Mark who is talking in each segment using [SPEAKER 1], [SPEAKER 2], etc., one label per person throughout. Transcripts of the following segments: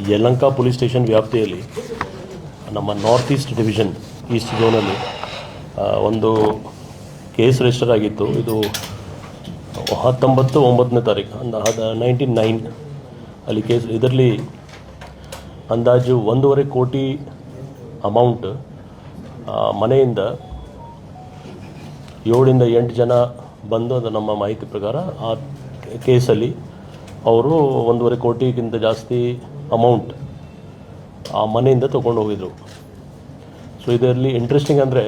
[SPEAKER 1] Yelahanka police station ವ್ಯಾಪ್ತಿಯಲ್ಲಿ ನಮ್ಮ north East division East ಝೋನಲ್ಲಿ ಒಂದು ಕೇಸ್ ರಿಜಿಸ್ಟರ್ ಆಗಿತ್ತು. ಇದು 19/9 ತಾರೀಕು 1999 ಅಲ್ಲಿ ಕೇಸ್. ಇದರಲ್ಲಿ ಅಂದಾಜು 1.5 ಕೋಟಿ ಅಮೌಂಟ್ ಮನೆಯಿಂದ 7 ಇಂದ 8 ಜನ ಬಂದು, ಅದು ನಮ್ಮ ಮಾಹಿತಿ ಪ್ರಕಾರ ಆ ಕೇಸಲ್ಲಿ ಅವರು 1.5 ಕೋಟಿಗಿಂತ ಜಾಸ್ತಿ ಅಮೌಂಟ್ ಆ ಮನೆಯಿಂದ ತೊಗೊಂಡು ಹೋಗಿದ್ರು. ಸೊ ಇದರಲ್ಲಿ ಇಂಟ್ರೆಸ್ಟಿಂಗ್ ಅಂದರೆ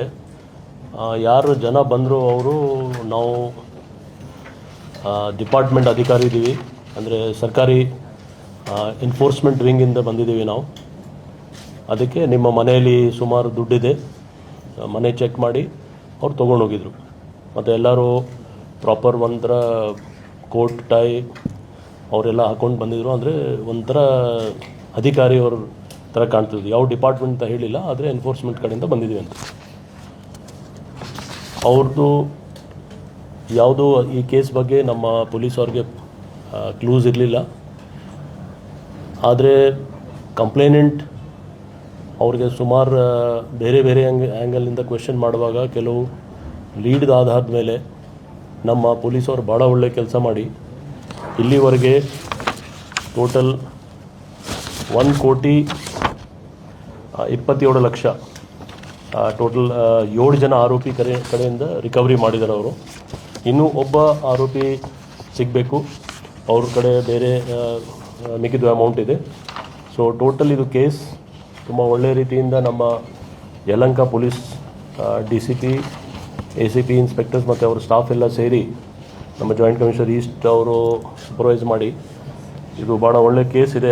[SPEAKER 1] ಯಾರು ಜನ ಬಂದರು ಅವರು ನಾವು ಡಿಪಾರ್ಟ್ಮೆಂಟ್ ಅಧಿಕಾರಿ ಇದ್ದೀವಿ, ಅಂದರೆ ಸರ್ಕಾರಿ ಎನ್ಫೋರ್ಸ್ಮೆಂಟ್ ವಿಂಗಿಂದ ಬಂದಿದ್ದೀವಿ ನಾವು. ಅದಕ್ಕೆ ನಿಮ್ಮ ಮನೆಯಲ್ಲಿ ಸುಮಾರು ದುಡ್ಡಿದೆ, ಮನೆ ಚೆಕ್ ಮಾಡಿ ಅವ್ರು ತೊಗೊಂಡೋಗಿದ್ರು. ಮತ್ತು ಎಲ್ಲರೂ ಪ್ರಾಪರ್ ಒಂಥರ ಕೋಟ್ ಟೈ ಅವರೆಲ್ಲ ಹಾಕ್ಕೊಂಡು ಬಂದಿದ್ದರು. ಅಂದರೆ ಒಂಥರ ಅಧಿಕಾರಿಯವ್ರ ಥರ ಕಾಣ್ತಿದ್ರು. ಯಾವ ಡಿಪಾರ್ಟ್ಮೆಂಟ್ ಅಂತ ಹೇಳಿಲ್ಲ, ಆದರೆ ಎನ್ಫೋರ್ಸ್ಮೆಂಟ್ ಕಡೆಯಿಂದ ಬಂದಿದ್ದೀವಿ ಅಂತ. ಅವ್ರದ್ದು ಯಾವುದೂ ಈ ಕೇಸ್ ಬಗ್ಗೆ ನಮ್ಮ ಪೊಲೀಸವ್ರಿಗೆ ಕ್ಲೂಸ್ ಇರಲಿಲ್ಲ. ಆದರೆ ಕಂಪ್ಲೇನೆಂಟ್ ಅವ್ರಿಗೆ ಸುಮಾರು ಬೇರೆ ಬೇರೆ ಆ್ಯಂಗಲಿಂದ ಕ್ವೆಶ್ಚನ್ ಮಾಡುವಾಗ ಕೆಲವು ಲೀಡ್ದ ಆಧಾರದ ಮೇಲೆ ನಮ್ಮ ಪೊಲೀಸವ್ರು ಭಾಳ ಒಳ್ಳೆ ಕೆಲಸ ಮಾಡಿ ಇಲ್ಲಿವರೆಗೆ ಟೋಟಲ್ 1,27,00,000 ಟೋಟಲ್ 7 ಜನ ಆರೋಪಿ ಕಡೆಯಿಂದ ರಿಕವರಿ ಮಾಡಿದ್ದಾರೆ ಅವರು. ಇನ್ನೂ ಒಬ್ಬ ಆರೋಪಿ ಸಿಗಬೇಕು, ಅವ್ರ ಕಡೆ ಬೇರೆ ಮಿಕ್ಕಿದ ಅಮೌಂಟ್ ಇದೆ. ಸೊ ಟೋಟಲ್ ಇದು ಕೇಸ್ ತುಂಬ ಒಳ್ಳೆಯ ರೀತಿಯಿಂದ ನಮ್ಮ Yelahanka police DCP, ACP, inspectors ಮತ್ತು ಅವ್ರ ಸ್ಟಾಫ್ ಎಲ್ಲ ಸೇರಿ ನಮ್ಮ ಜಾಯಿಂಟ್ ಕಮಿಷನರ್ ಈಸ್ಟ್ ಅವರು ಸೂಪರ್ವೈಸ್ ಮಾಡಿ ಇದು ಭಾಳ ಒಳ್ಳೆಯ ಕೇಸ್ ಇದೆ.